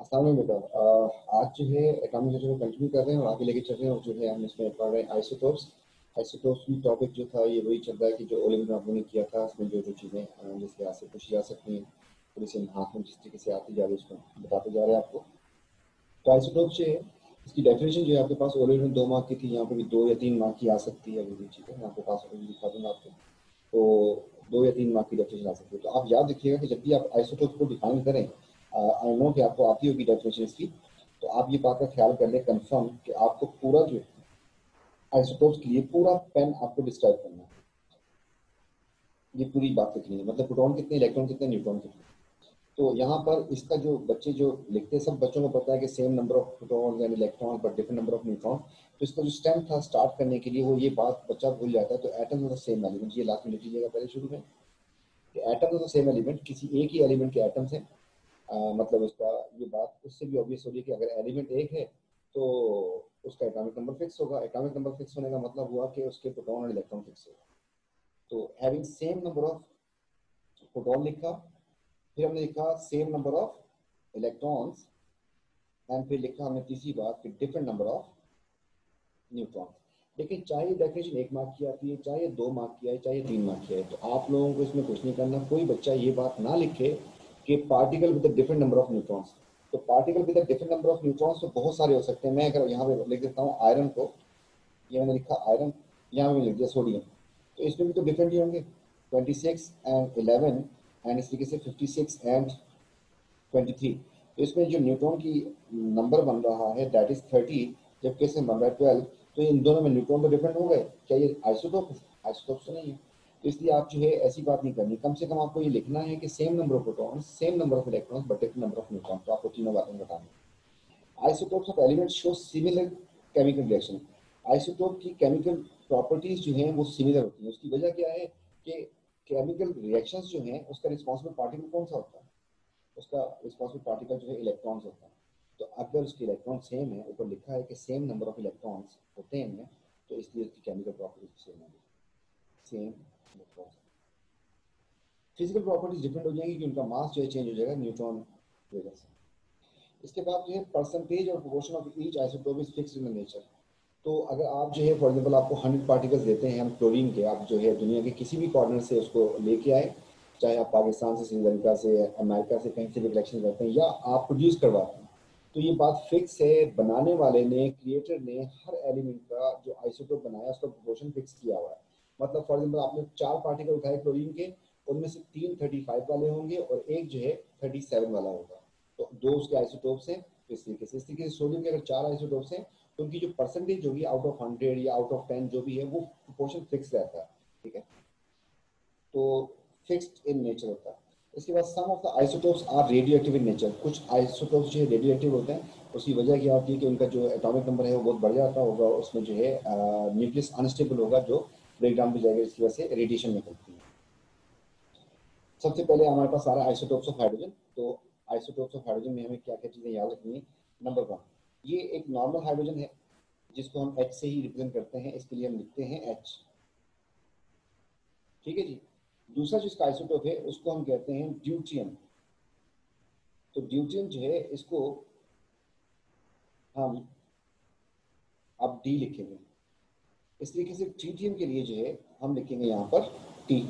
अस्सलाम वालेकुम बेटा। आज जो है एटॉमिक नेचर को कंटिन्यू कर रहे हैं और आगे लेके चल रहे हैं और जो है हम इसमें पढ़ रहे हैं आइसोटोप्स। आइसोटोप्स की टॉपिक जो था ये वही चल रहा है कि जो ओलिव में आप लोगों ने किया था, उसमें जो जो चीज़ें जिस लिहाज से पूछी जा सकती हैं थोड़ी सी हाथ में जिस तरीके से आती जा रही है उसको बताते जा रहे हैं आपको। तो आइसोटोप जो है इसकी डेफिनेशन जो है आपके पास ओलिव में 2 मार्क की थी, यहाँ पे भी 2 या 3 मार्क की आ सकती है। अभी भी चीज़ है, मैं आपके पास अभी दिखा दूंगा आपको। तो 2 या 3 मार्क की डेफिनेशन आ सकती है। तो आप याद रखिएगा कि जब भी आप आइसोटोप को डिफाइन करें, आई नो कि आपको आती होगी डेफिनेशन इसकी, तो आप ये बात का ख्याल कर लें कंफर्म कि आपको पूरा जो आइसोटोप्स के लिए पूरा पेन आपको डिस्क्राइब करना है। ये पूरी बात लिखनी है, मतलब प्रोटॉन कितने, इलेक्ट्रॉन कितने, न्यूट्रॉन कितने। तो यहाँ पर इसका जो बच्चे जो लिखते हैं, सब बच्चों को पता है कि same number of proton and electron but different number of neutron. तो इसका जो स्टेम था स्टार्ट करने के लिए वो ये बात बच्चा भूल जाता है। तो atom of the same element, ये लास्ट में लिख लीजिएगा पहले शुरू में कि atom of the same element, किसी एक ही एलिमेंट के एटम्स हैं। मतलब उसका ये बात उससे भी ऑब्वियस हो रही है कि अगर एलिमेंट एक है तो उसका एटॉमिक नंबर फिक्स होगा। एटॉमिक नंबर फिक्स होने का मतलब हुआ कि उसके प्रोटॉन और इलेक्ट्रॉन फिक्स होगा। तो having same number of proton लिखा, फिर हमने लिखा same number of electrons, and फिर लिखा हमने तीसरी बात कि डिफरेंट नंबर ऑफ न्यूट्रॉन। लेकिन चाहे डेफिनेशन 1 मार्क की आती है, चाहे 2 मार्क की आए, चाहे 3 मार्क की आए, तो आप लोगों को इसमें कुछ नहीं करना। कोई बच्चा ये बात ना लिखे कि particle with different number of neutrons. तो particle with different number of neutrons तो बहुत सारे हो सकते हैं। मैं अगर यहाँ पे लिख देता हूँ आयरन को, ये मैंने लिखा आयरन, यहाँ पे लिख दिया सोडियम, तो इसमें भी तो डिफरेंट ही होंगे, 26 एंड 11 एंड इस तरीके से 56 एंड 23। तो इसमें जो न्यूट्रॉन की नंबर बन रहा है दैट इज 30, जबकि इसमें बन रहा है 12। तो इन दोनों में न्यूट्रॉन तो डिफरेंट हो गए, क्या ये आइसोटोप? आइसोटोप तो नहीं है। तो इसलिए आप जो है ऐसी बात नहीं करनी, कम से कम आपको ये लिखना है कि same number of proton, same number of electrons but different number of neutron. तो आपको तीनों बातें बतानी। Isotopes of elements show similar chemical reaction. Isotope की केमिकल प्रॉपर्टीज जो हैं वो सिमिलर होती हैं। उसकी वजह क्या है कि केमिकल रिएक्शंस जो हैं उसका रिस्पॉन्सिबल पार्टिकल कौन सा होता है? उसका रिस्पॉन्सिबल पार्टिकल जो है इलेक्ट्रॉन्स होता है। तो अगर उसके इलेक्ट्रॉन सेम है, ऊपर लिखा है कि सेम नंबर ऑफ इलेक्ट्रॉन्स होते हैं इनमें, तो इसलिए उसकी केमिकल प्रॉपर्टीज सेम होगी, same electrons. Physical properties different हो जाएंगी कि उनका मास जो है चेंज हो जाएगा न्यूट्रॉन की वजह से। इसके बाद जो है परसेंटेज और proportion of each isotope is fixed in the nature. तो अगर आप जो है फॉर एग्जांपल आपको 100 पार्टिकल्स देते हैं हम क्लोरीन के, आप जो है दुनिया के किसी भी कॉर्नर से उसको लेके आए, चाहे आप पाकिस्तान से, श्रीलंका से, अमेरिका से, कहीं से भी कलेक्शन करते हैं या आप प्रोड्यूस करवाते हैं, तो ये बात फिक्स है। बनाने वाले ने, क्रिएटर ने हर एलिमेंट का जो आइसोटोप बनाया उसका प्रोपोर्शन फिक्स किया हुआ है। मतलब फॉर एग्जाम्पल आपने 4 पार्टिकल उठाए क्लोरीन के, उनमें से 3 35 वाले होंगे और एक जो है 37 वाला होगा। तो 2 उसके आइसोटोप्स हैं। तो इस तरीके से सोडियम के अगर 4 आइसोटोप्स हैं तो उनकी जो परसेंटेज होगी आउट ऑफ 100 या आउट ऑफ 10 जो भी है वो प्रोपोर्शन फिक्स रहता है। ठीक है, तो फिक्स्ड इन नेचर होता है। इसके बाद some of the isotopes are radioactive in nature. कुछ आइसोटोप्स जो है रेडियो एक्टिव होते हैं। उसकी वजह क्या होती है कि उनका जो एटॉमिक नंबर है वो बहुत बढ़ जाता होगा, उसमें जो है न्यूक्लियस अनस्टेबल होगा जो ब्रेक डाउन भी जाएगा, इसकी वजह से रेडिएशन निकलती है। सबसे पहले हमारे पास सारा आइसोटोप्स ऑफ हाइड्रोजन। तो आइसोटोप्स ऑफ हाइड्रोजन में हमें क्या क्या चीज़ें याद रखनी है। नंबर 1, ये एक नॉर्मल हाइड्रोजन है जिसको हम H से ही रिप्रेजेंट करते हैं, इसके लिए हम लिखते हैं H। ठीक है जी। दूसरा जिसका आइसोटोप है उसको हम कहते हैं ड्यूटियम। तो ड्यूटियम जो है इसको हम अब D लिखेंगे। इस तरीके से ट्रीटियम के लिए जो है हम लिखेंगे यहाँ पर T।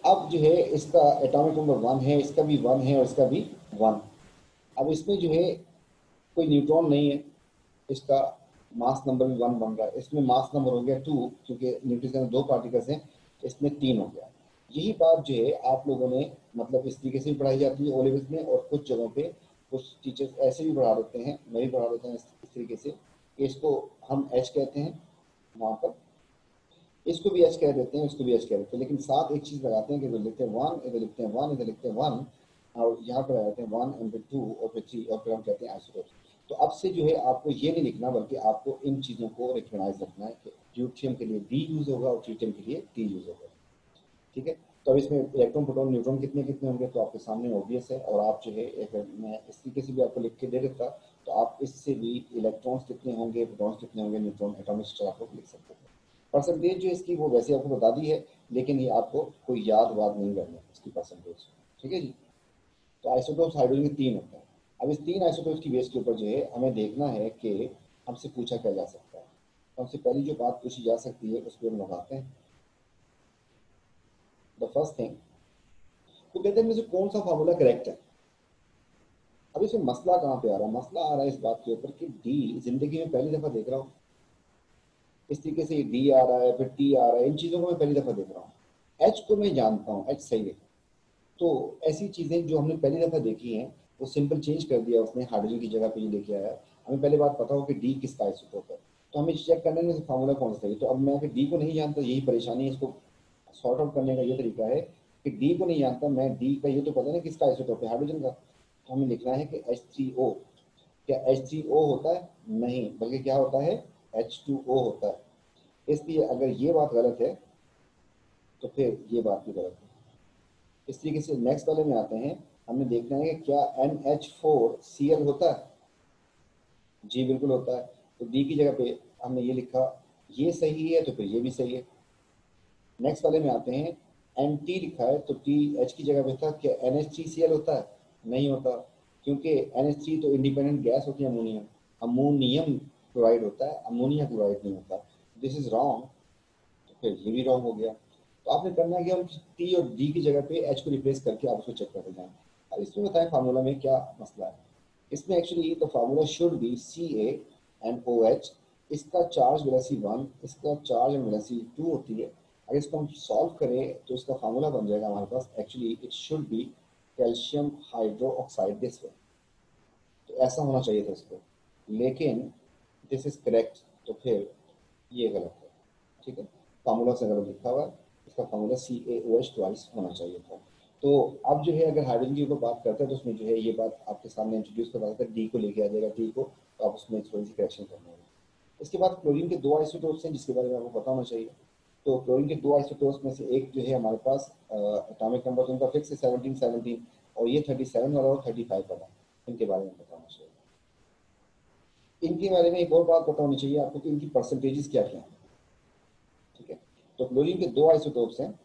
अब जो है इसका एटॉमिक नंबर 1 है, इसका भी 1 है और इसका भी 1। अब इसमें जो है कोई न्यूट्रॉन नहीं है, इसका मास नंबर भी 1 बन रहा है। इसमें मास नंबर हो गया 2, क्योंकि न्यूक्लियस के अंदर 2 पार्टिकल्स हैं, इसमें 3 हो गया। यही बात जो है आप लोगों ने मतलब इस तरीके से भी पढ़ाई जाती है ओ लेवल्स में, और कुछ जगहों पे कुछ टीचर्स ऐसे भी पढ़ा देते हैं, मैं भी पढ़ा देता हूँ इस तरीके से कि इसको हम H कहते हैं, वहाँ पर इसको भी H कह देते हैं, इसको भी H कह देते हैं, लेकिन साथ एक चीज़ लगाते हैं कि इधर लिखते हैं 1, इधर लिखते हैं 1, इधर लिखते हैं 1, और यहाँ पर लगाते हैं 1 और फिर 2 और फिर 3 और फिर हम कहते हैं आइसोटोप्स। तो अब से जो है आपको ये नहीं लिखना, बल्कि आपको इन चीज़ों को रिकग्नाइज रखना है कि ड्यूटियम के लिए D यूज़ होगा और ट्रीटियम के लिए T यूज़ होगा। ठीक है, तो अब इसमें इलेक्ट्रॉन प्रोटॉन न्यूट्रॉन कितने कितने होंगे तो आपके सामने ऑब्वियस है। और आप जो है अगर मैं इस तरीके से भी आपको लिख के दे देता तो आप इससे भी इलेक्ट्रॉन्स कितने होंगे, प्रोटॉन्स कितने होंगे, न्यूट्रॉन एटॉमिक स्ट्रक्चर आप लोग लिख सकते थे। परसेंटेज जो इसकी वो वैसे आपको बता दी है, लेकिन ये आपको कोई याद वाद नहीं करना इसकी परसेंटेज। ठीक है जी। तो आइसोटोप्स हाइड्रोजन के 3 होते हैं। अब इस 3 आइसोटोप्स की बेस के ऊपर जो है हमें देखना है कि हमसे पूछा क्या जा सकता है। तो हमसे पहली जो बात पूछी जा सकती है उस पर हम लगाते हैं। द फर्स्ट थिंग, तो कहते हैं में से कौन सा फार्मूला करेक्ट है। अब इसमें मसला कहाँ पे आ रहा है? मसला आ रहा है इस बात के ऊपर कि डी जिंदगी में पहली दफा देख रहा हूँ, इस तरीके से डी आ रहा है, फिर टी आ रहा है, इन चीजों को मैं पहली दफा देख रहा हूँ। एच को मैं जानता हूँ, एच सही है। तो ऐसी चीजें जो हमने पहली दफा देखी हैं वो सिंपल चेंज कर दिया उसने, हाइड्रोजन की जगह पे ये लेके आया। हमें पहले बात पता हो कि डी किसका आइसोटोप है, तो हमें चेक करने में फार्मूला कौन सा है। तो अब मैं अगर डी को नहीं जानता, यही परेशानी है, इसको सॉर्ट आउट करने का ये तरीका है कि डी को नहीं जानता मैं, डी का ये तो पता ना किसका आइसोटोप है, हाइड्रोजन का। तो हमें लिखना है कि H3O। क्या H3O होता है? नहीं, बल्कि क्या होता है, H2O होता है। इसलिए अगर ये बात गलत है तो फिर ये बात भी गलत है। इस तरीके से नेक्स्ट वाले में आते हैं। हमें देखना है कि क्या NH4Cl होता है। जी बिल्कुल होता है। तो डी की जगह पे हमने ये लिखा, ये सही है तो फिर ये भी सही है। नेक्स्ट वाले में आते हैं, NT लिखा है तो टी एच की जगह पे था, क्या NH3Cl होता है? नहीं होता, क्योंकि NH3 तो इंडिपेंडेंट गैस होती है, अमोनियम। अमोनियम क्लोराइड होता है, अमोनिया क्लोराइड नहीं होता। दिस इज रॉन्ग, तो फिर ये भी रॉन्ग हो गया। तो आपने करना है कि हम टी और डी की जगह पे एच को रिप्लेस करके आप उसको चेक करते जाएं। अब इसमें बताएं फार्मूला में क्या मसला है। इसमें एक्चुअली तो फार्मूला शुड बी CaNOH। इसका चार्ज वेलोसिटी 1, इसका चार्ज वेलोसिटी 2 होती है। अगर इसको हम सॉल्व करें तो इसका फार्मूला बन जाएगा हमारे पास, actually it should be calcium hydroxide this way. तो ऐसा होना चाहिए था इसको, लेकिन दिस इज करेक्ट, तो फिर ये गलत है। ठीक है, फार्मूला से गलत लिखा हुआ है, इसका फार्मूला CaOH ट्वाइस होना चाहिए था। तो अब जो है अगर हाइड्रोजन की ऊपर बात करते हैं तो उसमें जो है ये बात आपके सामने इंट्रोड्यूस करवा देता है, डी को लेके आ जाएगा, टी को, तो आप उसमें थोड़ी सी करेक्शन करना होगा। इसके बाद क्लोरीन के 2 आइसोटोप्स हैं जिसके बारे में आपको पता होना चाहिए। तो क्लोरीन के 2 आइसोटोप्स में से एक जो है हमारे पास एटॉमिक नंबर तो उनका फिक्स है 1717, और ये 37 वाला और 35 वाला, इनके बारे में पता होना चाहिए। इनके बारे में एक और बात पता होनी चाहिए आपको कि इनकी परसेंटेजेस क्या क्या हैं। ठीक है, तो क्लोरीन के 2 आइसोटोप्स हैं,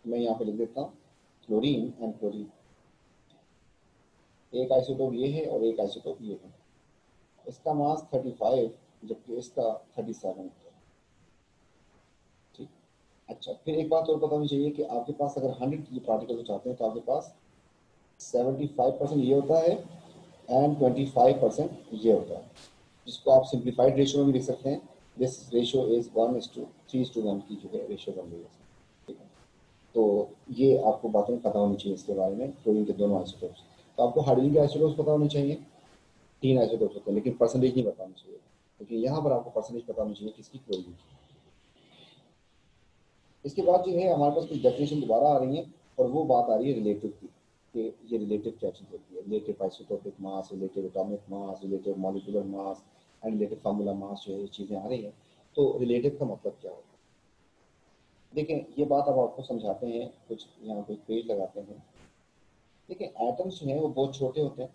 मैं यहाँ पे लिख देता हूँ, क्लोरीन एंड क्लोरीन। एक आइसोटोप ये है और एक आइसोटोप ये है। इसका मास 35 जबकि इसका 37 है। ठीक, अच्छा फिर एक बात और पता होनी चाहिए कि आपके पास अगर 100 पार्टिकल चाहते हैं तो आपके पास 75% ये होता है एंड 25% ये होता है, जिसको आप सिंप्लीफाइड रेशियो में भी लिख सकते हैं। दिस रेशियो इज 1:3:1 की जो है रेशियो बन रही है। ठीक है, तो ये आपको बातें पता होनी चाहिए इसके बारे में, क्लोरीन के दोनों आइसोटोप्स। तो आपको हाइड्रोजन के आइसोटोप्स पता होने चाहिए, 3 आइसोटोप्स होते हैं, लेकिन परसेंटेज नहीं पता होनी चाहिए, क्योंकि यहाँ पर आपको परसेंटेज पता होनी चाहिए किसकी, क्लोरीन की। इसके बाद जो है हमारे पास कुछ डेफिनेशन दोबारा आ रही है, और वो बात आ रही है रिलेटिव की, कि ये रिलेटिव क्या चीज़ होती है। Relative isotopic mass, relative atomic mass, relative molecular mass and relative formula mass, जो है ये चीज़ें आ रही हैं। तो रिलेटिव का मतलब क्या होता है, देखें ये बात अब आपको समझाते हैं, कुछ यहाँ पे पेज लगाते हैं। देखिए एटम्स जो हैं वो बहुत छोटे होते हैं,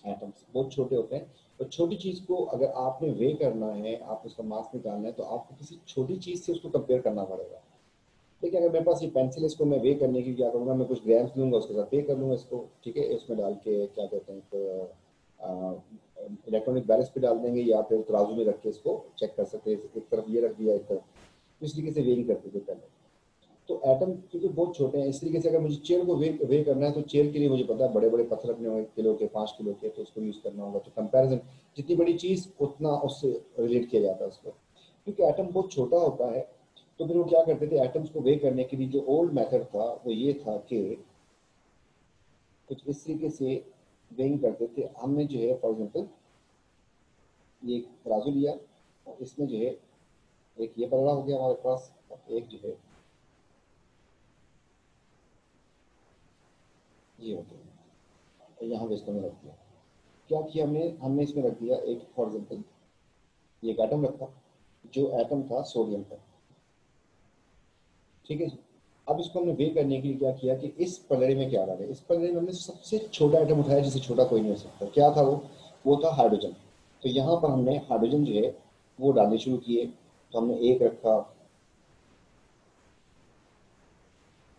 एटम्स बहुत छोटे होते हैं, और छोटी चीज़ को अगर आपने वे करना है, आप उसका मास निकालना है, तो आपको किसी छोटी चीज़ से उसको कंपेयर करना पड़ेगा। देखिए अगर मेरे पास ये पेंसिल, इसको मैं वे करने की क्या करूँगा, मैं कुछ ग्राम्स लूँगा, उसके साथ पे कर लूँगा इसको। ठीक है, इसमें डाल के क्या कहते हैं, इलेक्ट्रॉनिक बैलेंस पे डाल देंगे, या फिर तराजू में रख के इसको चेक कर सकते हैं, एक तरफ ये रख दिया, एक तरफ, तो इस तरीके से वेइंग करते थे पहले। तो एटम क्योंकि बहुत छोटे हैं, इस तरीके से अगर मुझे चेयर को वे करना है, तो चेयर के लिए मुझे पता है बड़े बड़े पत्थर रखने होंगे, किलो के, 5 किलो के, तो उसको यूज़ करना होगा। तो कंपैरिजन, जितनी बड़ी चीज़ उतना उससे रिलेट किया जाता है उसको, क्योंकि एटम बहुत छोटा होता है। तो फिर वो क्या करते थे, एटम्स को वे करने के लिए जो ओल्ड मेथड था वो ये था कि कुछ इस तरीके से वेइंग करते थे। हमने जो है फॉर एग्जांपल ये एक तराजू लिया, और इसमें जो है एक ये पलड़ा हो गया हमारे पास, और एक जो है ये हो गया, और यहाँ पे इसको हमने रख दिया। क्या किया हमने, हमने इसमें रख दिया एक, फॉर एग्जांपल ये एक एटम रखा, जो एटम था सोडियम का। ठीक है जी, अब इसको हमने वे करने के लिए क्या किया कि इस पलड़े में क्या डाले, इस पलड़े में हमने सबसे छोटा आइटम उठाया जिससे छोटा कोई नहीं हो सकता। क्या था वो था हाइड्रोजन। तो यहाँ पर हमने हाइड्रोजन जो है वो डालने शुरू किए। तो हमने एक रखा,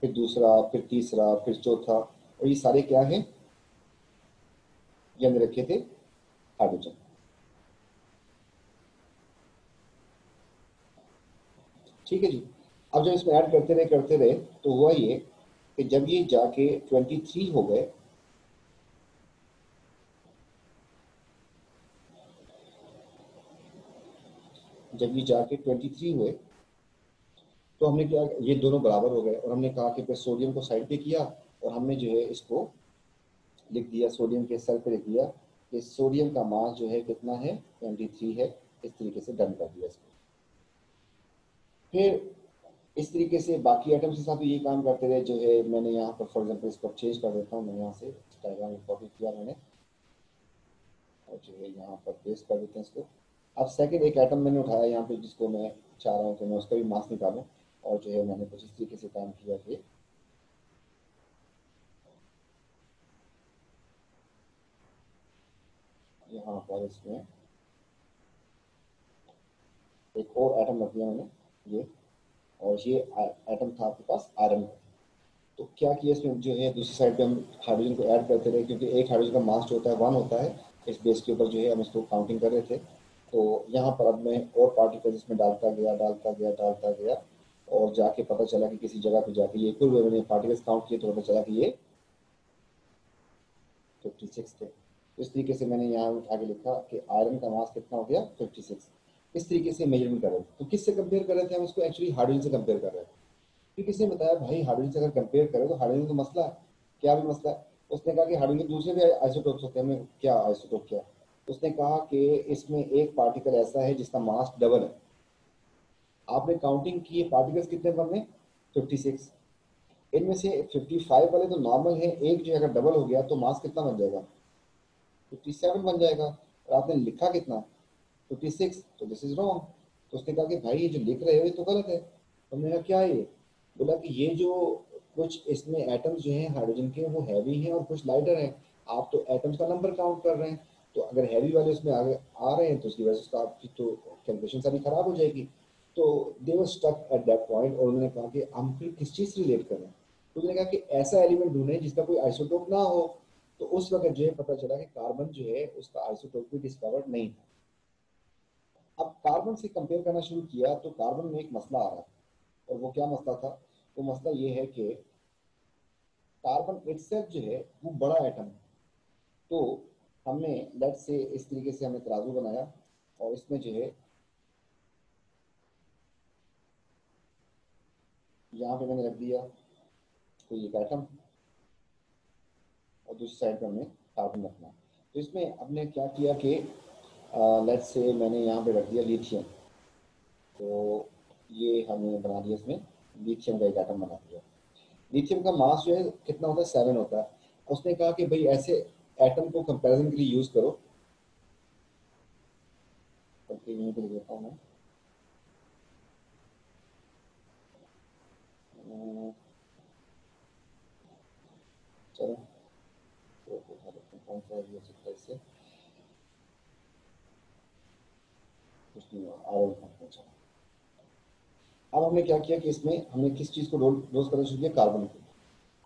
फिर दूसरा, फिर तीसरा, फिर चौथा, और ये सारे क्या हैं, ये हमने रखे थे हाइड्रोजन। ठीक है जी। अब जब इसमें ऐड करते रहे तो हुआ ये कि जब ये जाके 23 हो गए, जब ये जाके 23 हुए तो हमने क्या, ये दोनों बराबर हो गए और हमने कहा कि फिर सोडियम को साइड पे किया और हमने जो है इसको लिख दिया, सोडियम के सेल पे लिख दिया कि सोडियम का मास जो है कितना है, 23 है। इस तरीके से डन कर दिया इसको। फिर इस तरीके से बाकी आइटम्स के साथ भी ये काम करते रहे। जो है मैंने यहाँ पर फॉर एग्जाम्पल इसको चेंज कर देता हूँ, मैं यहाँ से डायग्राम कॉपी किया मैंने और जो है यहाँ पर पेस्ट कर देते हैं इसको। अब सेकंड एक आइटम मैंने उठाया यहाँ पे जिसको मैं चाह रहा हूँ कि मैं उसका भी मास निकालूं और जो है मैंने कुछ इस तरीके से काम किया कि यहाँ पर इसमें एक और आइटम रख दिया मैंने ये, और ये आइटम था आपके पास आयरन का। तो क्या किया इसमें जो है दूसरी साइड पे हम हाइड्रोजन को ऐड करते रहे, क्योंकि एक हाइड्रोजन का मास जो होता है 1 होता है। इस बेस के ऊपर जो है हम इसको काउंटिंग कर रहे थे। तो यहाँ पर अब मैं और पार्टिकल इसमें डालता गया और जाके पता चला कि किसी जगह पे जाके ये कुल मैंने पार्टिकल्स काउंट किए तो पता चला कि ये 56 थे। इस तरीके से मैंने यहाँ उठा के लिखा कि आयरन का मास कितना हो गया, 56। इस तरीके से मेजरमेंट कर रहे थे। तो किससे कंपेयर कर रहे थे हम इसको, एक्चुअली हाइड्रोजन से कंपेयर कर रहे थे। फिर किसी ने बताया भाई हाइड्रोजन से अगर कंपेयर करें तो हाइड्रोजन तो मसला है। क्या भी मसला है? उसने कहा कि हाइड्रोजन के दूसरे भी आइसोटोप्स होते हैं। हमने क्या आइसोटोप क्या? उसने कहा कि इसमें एक पार्टिकल ऐसा है जिसका मास डबल है। आपने काउंटिंग की, पार्टिकल्स कितने बन रहे, 56। इनमें से 55 वाले तो नॉर्मल है, एक जो अगर डबल हो गया तो मास कितना बन जाएगा, 57 बन जाएगा। और आपने लिखा कितना, 56। तो दिस इज रॉन्ग। तो उसने कहा कि भाई ये जो लिख रहे हो ये तो गलत है। तो मैंने कहा क्या है ये? बोला कि ये जो कुछ इसमें एटम्स जो हैं हाइड्रोजन के वो हैवी हैं और कुछ लाइटर हैं। आप तो एटम्स का नंबर काउंट कर रहे हैं। तो अगर हैवी वाले उसमें आगे आ रहे हैं तो उसकी वजह से आपकी तो कैलकुलेशन सारी खराब हो जाएगी। तो they were stuck at that point और उन्होंने कहा कि हम फिर किस चीज़ से रिलेट करें। तो उन्होंने कहा कि ऐसा एलिमेंट ढूंढें जिसका कोई आइसोटोप ना हो। तो उस वक्त जो है पता चला कि कार्बन जो है उसका आइसोटोप भी डिस्कवर्ड नहीं था। अब कार्बन से कंपेयर करना शुरू किया तो कार्बन में एक मसला आ रहा है। और वो क्या मसला था? वो मसला ये है कि कार्बन इटसेल्फ जो है वो बड़ा एटम है। तो हमने लेट से इस तरीके से हमने तराजू बनाया और इसमें जो है यहाँ पे मैंने रख दिया कोई एक एटम और दूसरी साइड पे हमने कार्बन रखना। तो इसमें हमने क्या किया कि लेट से मैंने यहाँ पे रख दिया लिथियम। तो ये हमने बना दिया, इसमें लिथियम का एक एटम बना दिया। लिथियम का मास जो है कितना होता है, 7 होता है। उसने कहा कि भाई ऐसे एटम को कंपैरिजन के लिए यूज करो। बल्कि यहीं पे लिख देता हूँ मैं। चलो तो उठा लेते हैं, कौन सा ये हो सकता है इससे, कुछ नहीं हुआ, आर एल पहुंचा। अब हमने क्या किया कि इसमें हमने किस चीज़ को रोज करना शुरू किया, कार्बन को।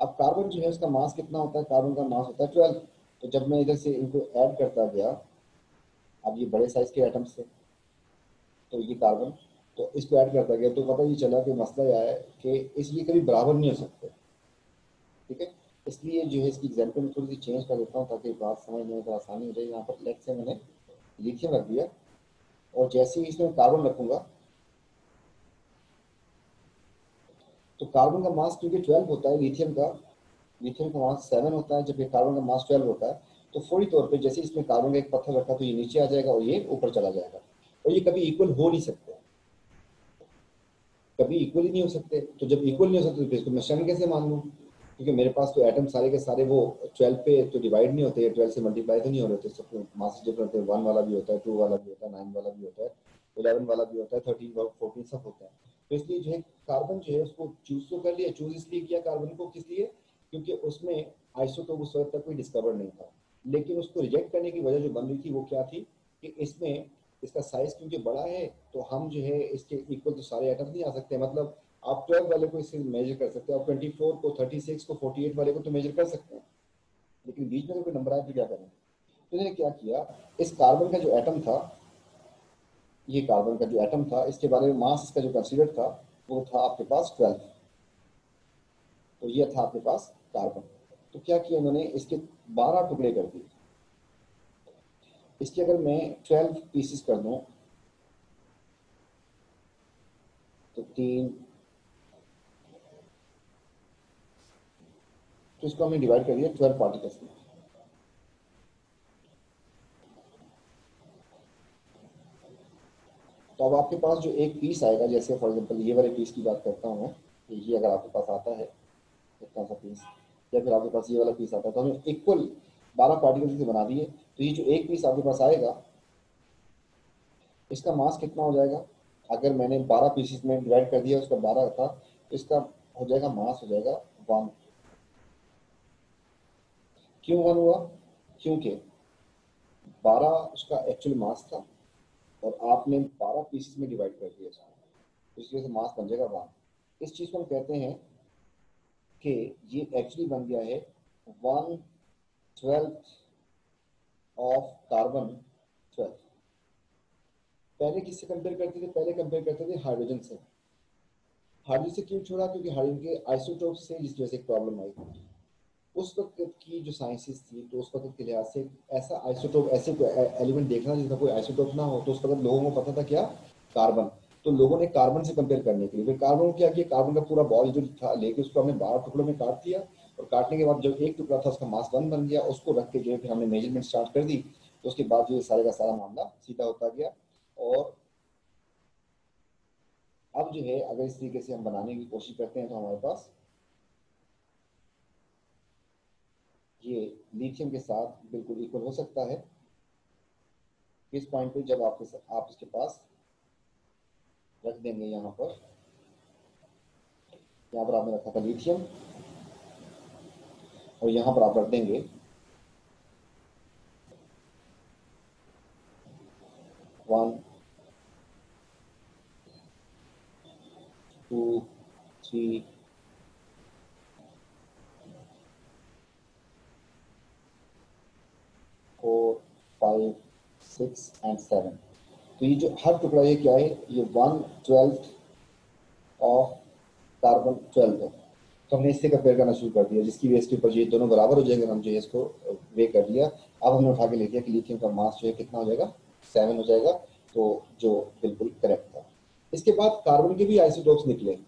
अब कार्बन जो है उसका मास कितना होता है, कार्बन का मास होता है 12। तो जब मैं इधर से इनको ऐड करता गया, अब ये बड़े साइज के एटम्स थे तो ये कार्बन, तो इसको ऐड करता गया तो पता ये चला कि मसला यह है कि इसलिए कभी बराबर नहीं हो सकते। ठीक है। इसलिए जो है इसकी एग्जाम्पल में थोड़ी सी चेंज कर देता हूँ ताकि बात समझने में थोड़ा आसानी हो जाए। यहाँ पर लेट से मैंने लिथियम रख दिया और जैसे ही इसमें कार्बन रखूंगा तो कार्बन का मास क्योंकि 12 होता है, लिथियम का मास 7 होता है जबकि कार्बन का मास 12 होता है। तो फौरी तौर पे जैसे इसमें कार्बन का एक पत्थर रखा तो ये नीचे आ जाएगा और ये ऊपर चला जाएगा। और ये कभी इक्वल हो नहीं सकते, कभी इक्वल ही नहीं हो सकते। तो जब इक्वल नहीं हो सकते तो फिर इसको मैं स्टैंड कैसे मान लूँ? क्योंकि मेरे पास तो एटम सारे के सारे वो 12 पे तो डिवाइड नहीं होते, 12 से मल्टीप्लाई तो नहीं हो रहे थे। सब मास डिफरेंट है, 1 वाला भी होता है, 2 वाला भी होता है, 9 वाला भी होता है, 11 वाला भी होता है, 13 वाला, 14 सब होता है। तो इसलिए जो है कार्बन जो है उसको चूज तो कर लिया। चूज इसलिए किया कार्बन को, किस लिए? क्योंकि उसमें आइसोटोप उस वक्त तक कोई डिस्कवर नहीं था। लेकिन उसको रिजेक्ट करने की वजह जो बन रही थी वो क्या थी कि इसमें इसका साइज क्योंकि बड़ा है तो हम जो है इसके इक्वल तो सारे एटम्स नहीं आ सकते। मतलब आप 12 वाले को इससे मेजर कर सकते हो, आप 24 को, 36 को, 48 वाले को तो मेजर कर सकते हैं, लेकिन बीच में तो कोई नंबर आए तो क्या करें? तो इन्होंने क्या किया, इस कार्बन का जो एटम था, ये कार्बन का जो एटम था, इसके बारे में मास इसका जो कंसीडर था वो था आपके पास 12। तो ये था आपके पास कार्बन। तो क्या किया उन्होंने, इसके 12 टुकड़े कर दिए। इसके अगर मैं 12 पीसेस कर दूं तो 3, तो इसको हमने डिवाइड कर दिया 12 पार्टिकल्स में। तो अब आपके पास जो एक पीस आएगा, जैसे फॉर एग्जांपल ये वाले पीस की बात करता हूँ मैं, कि ये अगर आपके पास आता है इतना सा पीस, या फिर आपके पास ये वाला पीस आता है, तो हमने इक्वल 12 पार्टिकल्स से बना दिए। तो ये जो एक पीस आपके पास आएगा, इसका मास कितना हो जाएगा, अगर मैंने 12 पीसेस में डिवाइड कर दिया, उसका 12 था, तो इसका हो जाएगा मास हो जाएगा 1। क्यों 1 हुआ, क्योंकि 12 उसका एक्चुअल मास था और आपने 12 पीसेस में डिवाइड कर दिया इसको, तो इसकी वजह से मास बन जाएगा 1। इस चीज को हम कहते हैं कि ये एक्चुअली बन गया है 1/12 ऑफ कार्बन 12। पहले किससे कंपेयर करते थे, पहले कंपेयर करते थे हाइड्रोजन से। हाइड्रोजन से क्यों छोड़ा, क्योंकि हाइड्रोजन के आइसोटोप से जिस वजह से प्रॉब्लम आई। उस वक्त की जो साइंसेस थी, तो उस वक्त के लिहाज से ऐसा आइसोटोप, ऐसे एलिमेंट देखना जिसका कोई आइसोटोप ना हो, तो उस वक्त लोगों को पता था क्या, कार्बन। तो लोगों ने कार्बन से कंपेयर करने के लिए फिर कार्बन को क्या किया, कार्बन का पूरा बॉल जो था लेके उसको हमने 12 टुकड़ों में काट दिया, और काटने के बाद जो एक टुकड़ा था उसका मास 1 बन गया, उसको रख के जो है फिर हमने मेजरमेंट स्टार्ट कर दी। तो उसके बाद जो है सारे का सारा मामला सीधा होता गया। और अब जो है अगर इस तरीके से हम बनाने की कोशिश करते हैं, तो हमारे पास ये लिथियम के साथ बिल्कुल इक्वल हो सकता है। किस पॉइंट पे, जब आप इसके पास रख देंगे, यहाँ पर आपने रखा था लिथियम, और यहाँ पर आप रख देंगे 1, 2, 3, 4, 5, 6 एंड 7। तो ये जो हर टुकड़ा ये क्या है, ये 1/12 ऑफ कार्बन 12 है। तो हमने इससे कंपेयर करना शुरू कर दिया, जिसकी बेस के ऊपर ये दोनों बराबर हो जाएंगे। हम जो है इसको वे कर लिया। अब हमने उठा के ले लिया कि लिथियम का मास जो है कितना हो जाएगा, 7 हो जाएगा। तो जो बिल्कुल करेक्ट था। इसके बाद कार्बन के भी आइसोटोप्स निकले।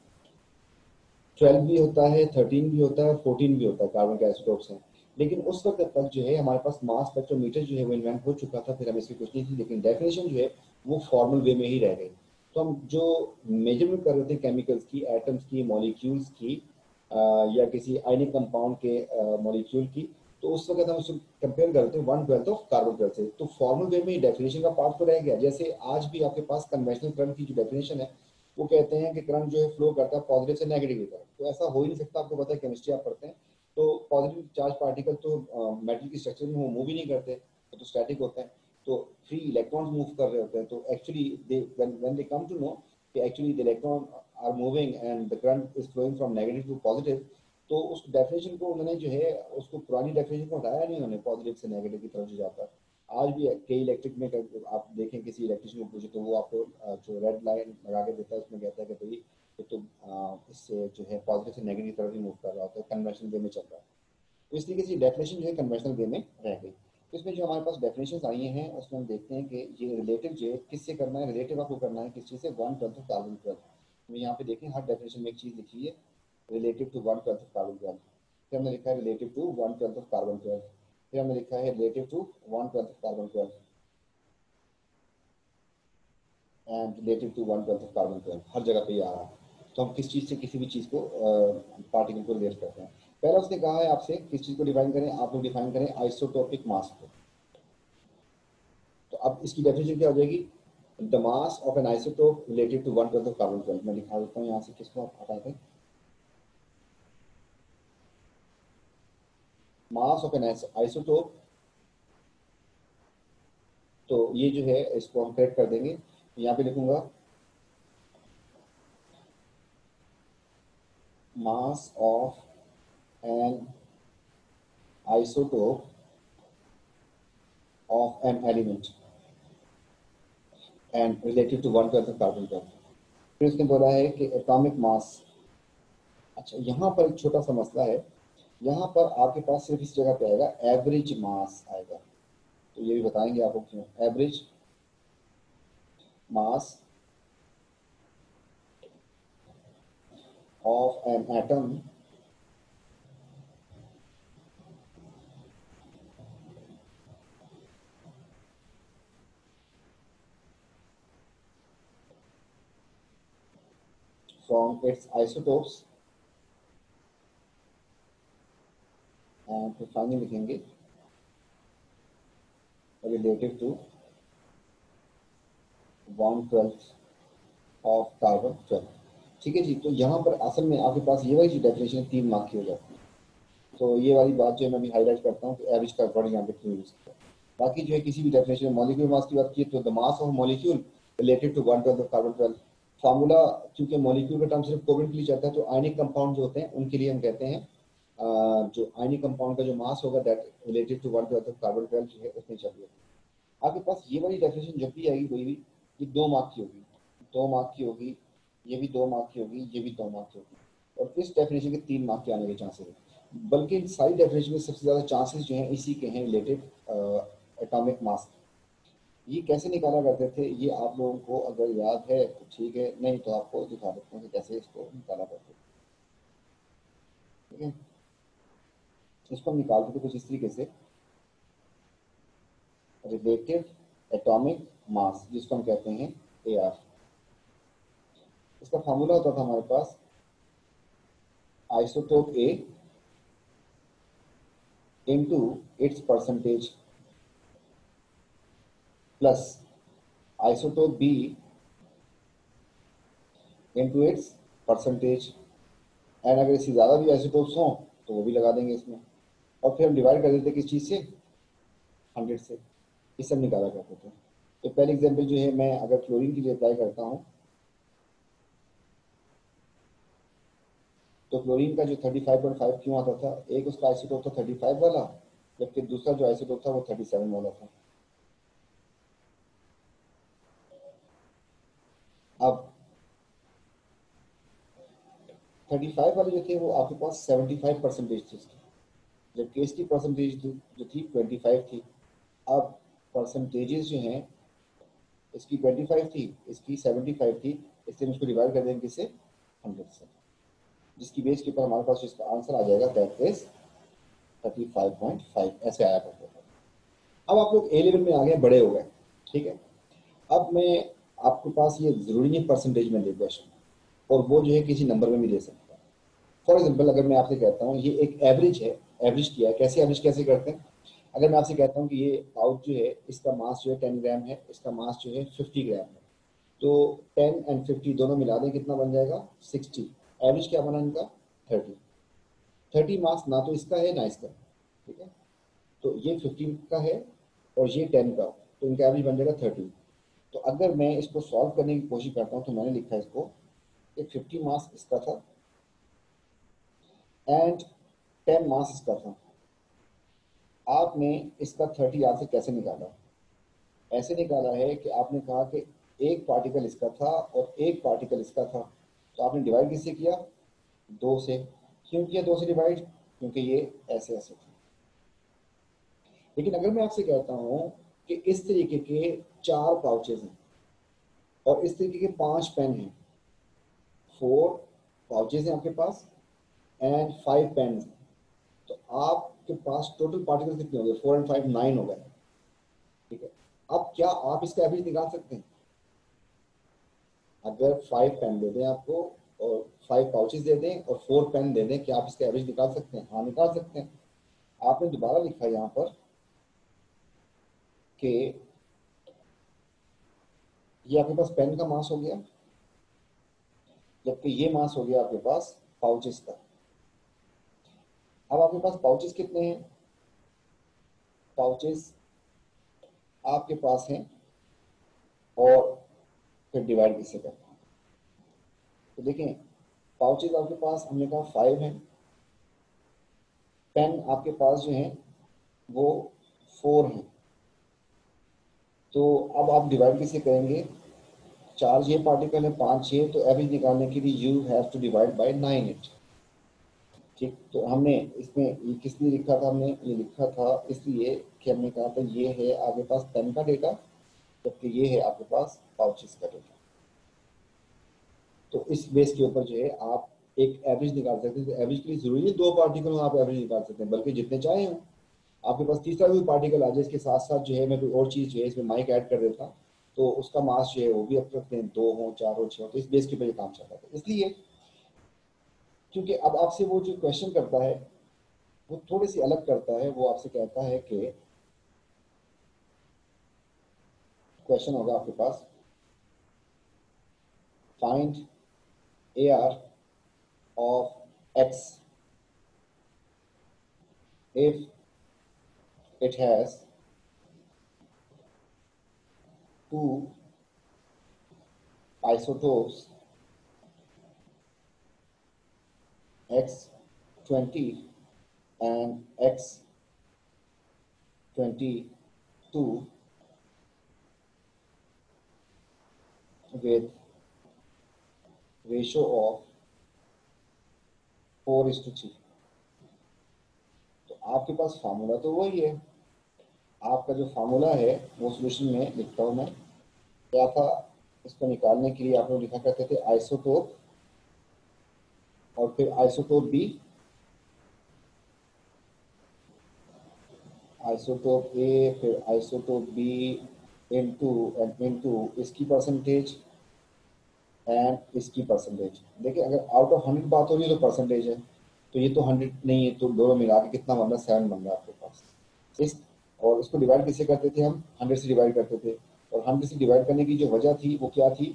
12 भी होता है, 13 भी होता है, और 14 भी होता है, कार्बन के आइसोटोप्स हैं। लेकिन उस वक्त तक जो है हमारे पास मास स्पेक्ट्रोमीटर जो है वो इन्वेंट हो चुका था, फिर हम इसकी कुछ नहीं थी, लेकिन डेफिनेशन जो है वो फॉर्मल वे में ही रह गई। तो हम जो मेजरमेंट कर रहे थे केमिकल्स की, एटम्स की, मॉलिक्यूल्स की, या किसी आयनिक कंपाउंड के मॉलिक्यूल की, तो उस वक्त हम उसको कंपेयर करते हैं 1/12 ऑफ कार्बन 12 से। तो फॉर्मल वे में डेफिनेशन का पार्ट तो रह गया। जैसे आज भी आपके पास कन्वेंशनल करंट की जो डेफिनेशन है, वो कहते हैं कि करंट जो है फ्लो करता है पॉजिटिव से नेगेटिव की तरफ। तो ऐसा हो ही नहीं सकता, आपको पता है, केमिस्ट्री आप पढ़ते हैं। तो पॉजिटिव चार्ज पार्टिकल तो मेटल की स्ट्रक्चर में वो मूव ही नहीं करते, वो तो स्टैटिक होते हैं। तो फ्री इलेक्ट्रॉन्स मूव कर रहे होते हैं। तो actually they when they come to know कि actually the electron are moving and the current is flowing from negative to positive, तो उस डेफिनेशन को उन्होंने जो है, उसको पुरानी डेफिनेशन को हटाया नहीं उन्होंने, पॉजिटिव से नेगेटिव की तरफ जो जाता है। आज भी कई इलेक्ट्रिक में आप देखें, किसी इलेक्ट्रिशियन को पूछे तो वो आपको जो रेड लाइन लगा के देता है, उसमें कहता है कि भाई ये तो इससे जो है पॉजिटिव से नेगेटिव तरफ ही मूव कर रहा होता है, कन्वेंशनल वे में चल रहा है। तो इस तरीके से डेफिनेशन जो है कन्वेंशनल वे में रह गई। तो इसमें जो हमारे पास डेफिनेशन आई हैं, उसमें हम देखते हैं कि ये रिलेटिव जो है किससे करना है, रिलेटिव आपको करना है किस चीज़ से, 1/12 ऑफ कार्बन 12। तो यहाँ पे देखें, हर डेफिनेशन में एक चीज़ लिखी है, रिलेटिव टू 1/12 ऑफ कार्बन 12। फिर हमने लिखा है रिलेटिव टू 1/12 ऑफ कार्बन 12। फिर हमने लिखा है relative to 1/12 of carbon 12 and relative to 1/12 of carbon 12। हर जगह पे ये आ रहा है। तो हम किस चीज़ से किसी भी चीज़ को, पार्टिकल को रिलेट करते हैं। पहला उसने कहा है आपसे किस चीज़ को डिफाइन करें, आप लोग डिफाइन करें आइसोटोपिक मास को। तो अब इसकी डेफिनेशन क्या हो जाएगी, the mass of an isotope related to 1/12 of carbon 12। मैं दिखा देता हूँ यहाँ से, किसको आप हटा दें, मास ऑफ एन आइसोटोप। तो ये जो है इसको हम करेक्ट कर देंगे। यहाँ पे लिखूंगा मास of an isotope of an element and related to 1/12 of carbon 12। फिर उसने बोला है कि एटॉमिक मास। अच्छा, यहाँ पर एक छोटा सा मसला है, यहाँ पर आपके पास सिर्फ इस जगह पे आएगा एवरेज मास आएगा, तो ये भी बताएंगे आपको क्यों। Average mass of an atom from its isotopes and फिर फाइनली लिखेंगे relative to 1/12 ऑफ कार्बन 12। ठीक है जी। तो यहाँ पर असल में आपके पास ये वाली डेफिनेशन 3 मार्क की हो जाती है। तो ये वाली बात जो है मैं भी हाईलाइट करता हूँ कि एवरेज का वर्ड यहाँ पे क्यों यूज किया। बाकी जो है किसी भी डेफिनेशन में मॉलिक्यूल मास की बात की तो the mass of molecule related to 1/12 of carbon 12। Formula क्योंकि मॉलिक्यूल का टर्म सिर्फ कोवेलेंट के लिए चलता है, तो आयनिक कंपाउंड जो होते हैं उनके लिए हम कहते हैं जो आयनिक कंपाउंड का जो मास होगा that related to 1/12 of carbon 12 जो है उसमें चाहिए। आपके पास ये वाली डेफिनेशन जब भी आएगी कोई भी, ये 2 मार्क की होगी, 2 मार्क की होगी, ये भी 2 मार्क की होगी, ये भी 2 मार्क की होगी, और इस डेफिनेशन के 3 मार्क के आने के चांसेस है। बल्कि इन सारी डेफिनेशन में सबसे ज़्यादा चांसेस जो हैं इसी के हैं रिलेटेड एटॉमिक मास। ये कैसे निकाला करते थे, ये आप लोगों को अगर याद है तो ठीक है, नहीं तो आपको दिखा देता हूँ कि कैसे इसको निकाला करते थे। ठीक है, इसको हम निकालते थे कुछ इस तरीके से, रिलेटिव एटॉमिक मास जिसको हम कहते हैं AR। इसका फार्मूला होता था हमारे पास isotope A into its percentage plus isotope B into its percentage, and अगर इससे ज़्यादा भी आइसोटोप्स हों तो वो भी लगा देंगे इसमें, और फिर हम डिवाइड कर देते किस चीज़ से, 100 से। ये सब निकाला करते थे। तो पहले एग्जांपल जो है मैं अगर क्लोरीन के लिए अप्लाई करता हूँ तो क्लोरीन का जो 35.5 क्यों आता था, एक उसका आइसोटोप था 35 वाला, जबकि दूसरा जो आइसोटोप था वो 37 वाला था। अब 35 वाले जो थे वो आपके पास 75% थी, जबकि इसकी परसेंटेज जो थी 25 थी। अब परसेंटेजेस जो हैं, इसकी 25 थी, इसकी 75 थी, इसलिए हम इसको डिवाइड कर देंगे किससे, 100 से, जिसकी बेस के ऊपर हमारे पास इसका आंसर आ जाएगा दैट इज 35.5। ऐसे आया करता था। अब आप लोग ए लेवल में आ गए, बड़े हो गए। ठीक है, अब मैं आपके पास ये जरूरी नहीं परसेंटेज में दे क्वेश्चन, और वो जो है किसी नंबर में भी दे सकता है। फॉर एग्जाम्पल अगर मैं आपसे कहता हूँ ये एक एवरेज है, एवरेज किया है, कैसे एवरेज कैसे करते हैं। अगर मैं आपसे कहता हूँ कि ये पाउच जो है इसका मास जो है 10 ग्राम है, इसका मास जो है 50 ग्राम है, तो 10 एंड 50 दोनों मिला दें कितना बन जाएगा, 60। एवरेज क्या बना इनका, 30। 30 मास ना तो इसका है ना इसका। ठीक है, तो ये 15 का है और ये 10 का, तो इनका एवरेज बन जाएगा 30। तो अगर मैं इसको सॉल्व करने की कोशिश करता हूँ तो मैंने लिखा है इसको कि 50 मास इसका था एंड 10 मास इसका था। आपने इसका 30 यहाँ से कैसे निकाला, ऐसे निकाला है कि आपने कहा कि एक पार्टिकल इसका था और एक पार्टिकल इसका था, तो आपने डिवाइड किससे किया, 2 से। क्यों किया 2 से डिवाइड, क्योंकि ये ऐसे ऐसे थे। लेकिन अगर मैं आपसे कहता हूं कि इस तरीके के 4 पाउचेज हैं और इस तरीके के 5 पेन हैं, 4 पाउचेज हैं आपके पास एंड 5 पेन हैं, तो आपके पास टोटल पार्टिकल कितने हो गए, 4 एंड 5 9 हो गए। ठीक है, अब क्या आप इसका एवरेज निकाल सकते हैं, अगर 5 पेन दे दें आपको और 5 पाउचेज दे दें और 4 पेन दे दें, क्या आप इसका एवरेज निकाल सकते हैं, हाँ निकाल सकते हैं। आपने दोबारा लिखा है यहाँ पर कि ये आपके पास पेन का मास हो गया, जबकि ये मास हो गया आपके पास पाउचेस का। अब आपके पास पाउचेस कितने हैं, पाउचेस आपके पास हैं और फिर डिवाइड किससे करना है। तो देखें पाउचेस आपके पास हमने कहा 5 हैं, पेन आपके पास जो है वो 4 हैं, तो अब आप डिवाइड कैसे करेंगे, 4 ये पार्टिकल है, 5 ये, तो एवरेज निकालने के लिए you have to divide by 9 it. ठीक, तो हमने इसमें ये किस लिए लिखा था, हमने ये लिखा था इसलिए कि हमने कहा था ये है आपके पास पेन का डेटा, जबकि ये है आपके पास पाउचेस का डेटा। तो इस बेस के ऊपर जो है आप एक एवरेज निकाल सकते हैं। तो एवरेज के लिए जरूरी है 2 पार्टिकल आप एवरेज निकाल सकते हैं, बल्कि जितने चाहे हो। आपके पास तीसरा भी पार्टिकल आ जाए इसके साथ साथ जो है, मैं कोई और चीज़ जो है इसमें माइक ऐड कर देता, तो उसका मास जो है वो भी आप रखते हैं, 2 हो 4 हो 6 हो, तो इस बेस के ऊपर ये काम चल रहा था। इसलिए क्योंकि अब आपसे वो जो क्वेश्चन करता है वो थोड़ी सी अलग करता है। वो आपसे कहता है कि क्वेश्चन होगा आपके पास, find AR of X if it has 2 isotopes X20 and X22 with ratio of 4:3। तो आपके पास फार्मूला तो वही है, आपका जो फार्मूला है वो सॉल्यूशन में लिखता हूँ मैं। क्या था, इसको निकालने के लिए आप लोग लिखा करते थे आइसोटोप और फिर आइसोटोप बी, आइसोटोप ए, फिर आइसोटोप बी इनटू इसकी परसेंटेज एंड इसकी परसेंटेज। देखिए अगर आउट ऑफ 100 बात हो रही है तो परसेंटेज है, तो ये तो 100 नहीं है, तो दोनों मिला के कितना बन रहा है, 7 बन रहा है आपके पास। इस और इसको डिवाइड कैसे करते थे हम, 100 से डिवाइड करते थे। और 100 से डिवाइड करने की जो वजह थी वो क्या थी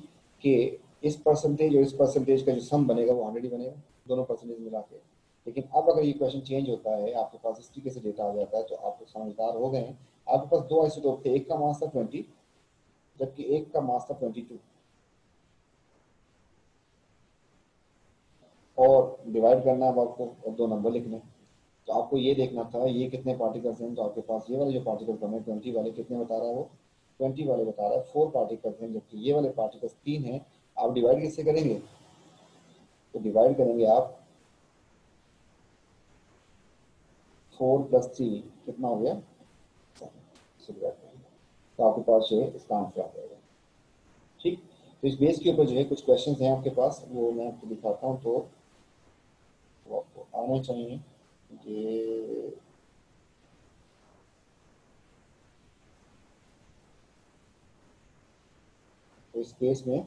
कि इस परसेंटेज और इस परसेंटेज का जो सम बनेगा वो 100 ही बनेगा, दोनों परसेंटेज मिला के। लेकिन अब अगर ये क्वेश्चन चेंज होता है, आपके पास इस तरीके से डेटा आ जाता है, तो आप लोग समझदार हो गए हैं। आपके पास 2 आइसोटोप थे, एक का मास था 20 जबकि एक का मास था 22, और डिवाइड करना है आपको और 2 नंबर लिखने। तो आपको ये देखना था ये कितने पार्टिकल्स हैं, तो आपके पास ये वाले जो पार्टिकल कम है 20 वाले, कितने बता रहा है वो, 20 वाले बता रहा है 4 पार्टिकल्स हैं, जबकि ये वाले पार्टिकल्स 3 हैं। आप डिवाइड किससे करेंगे, तो डिवाइड करेंगे आप 4 + 3 कितना हो गया 7 से डिवाइड करेंगे, तो आपके पास जो है इसका आंसर आ जाएगा। ठीक, तो इस बेस के ऊपर जो है कुछ क्वेश्चन हैं आपके पास, वो मैं आपको दिखाता हूँ, तो वो आपको आने चाहिए। ये तो इस केस में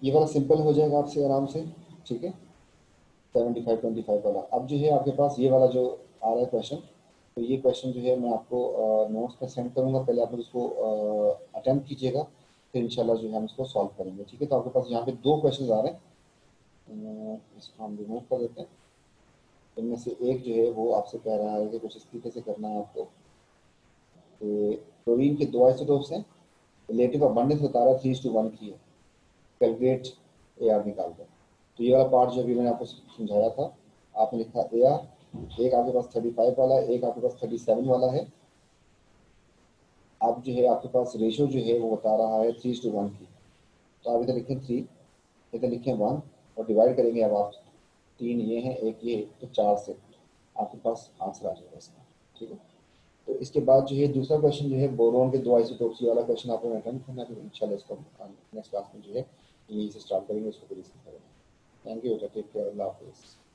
ये वाला सिंपल हो जाएगा आपसे आराम से। ठीक है, 75-25 वाला। अब जो है आपके पास ये वाला जो आ रहा है क्वेश्चन, तो ये क्वेश्चन जो है मैं आपको नोट्स पर सेंड करूंगा, पहले आप लोग इसको अटेम्प्ट कीजिएगा, फिर इंशाल्लाह जो है हम इसको सॉल्व करेंगे। ठीक है, तो आपके पास यहाँ पे 2 क्वेश्चन आ रहे हैं, इसको हम रिमूव कर देते हैं। इनमें से एक जो है वो आपसे कह रहा है कि कुछ इस तरीके से करना है आपको, तो क्लोरीन के 2 आइसोटोप्स हैं, रिलेटिव अबंडेंस बता रहा है 3:1 की है, कैलकुलेट AR निकाल दो। तो ये वाला पार्ट जो अभी मैंने आपको समझाया था, आपने लिखा AR, एक आपके पास 35 वाला है, एक आपके पास 37 वाला है। अब जो है आपके पास रेशियो जो है वो बता रहा है 3:1 की, तो आप इधर लिखें 3, इधर लिखें 1, और डिवाइड करेंगे। अब आप 3 ये हैं, एक ये, तो 4 से आपके पास आंसर आ जाएगा इसका। ठीक है, तो इसके बाद जो है दूसरा क्वेश्चन जो है बोरोन के 2 आइसोटोप्स वाला क्वेश्चन आपको अटेम्प्ट करना है, तो इंशाल्लाह इसको नेक्स्ट क्लास में जो है यही से स्टार्ट करेंगे, इसको डिस्कस करेंगे। थैंक यू, टेक केयर, अल्लाह हाफिज़।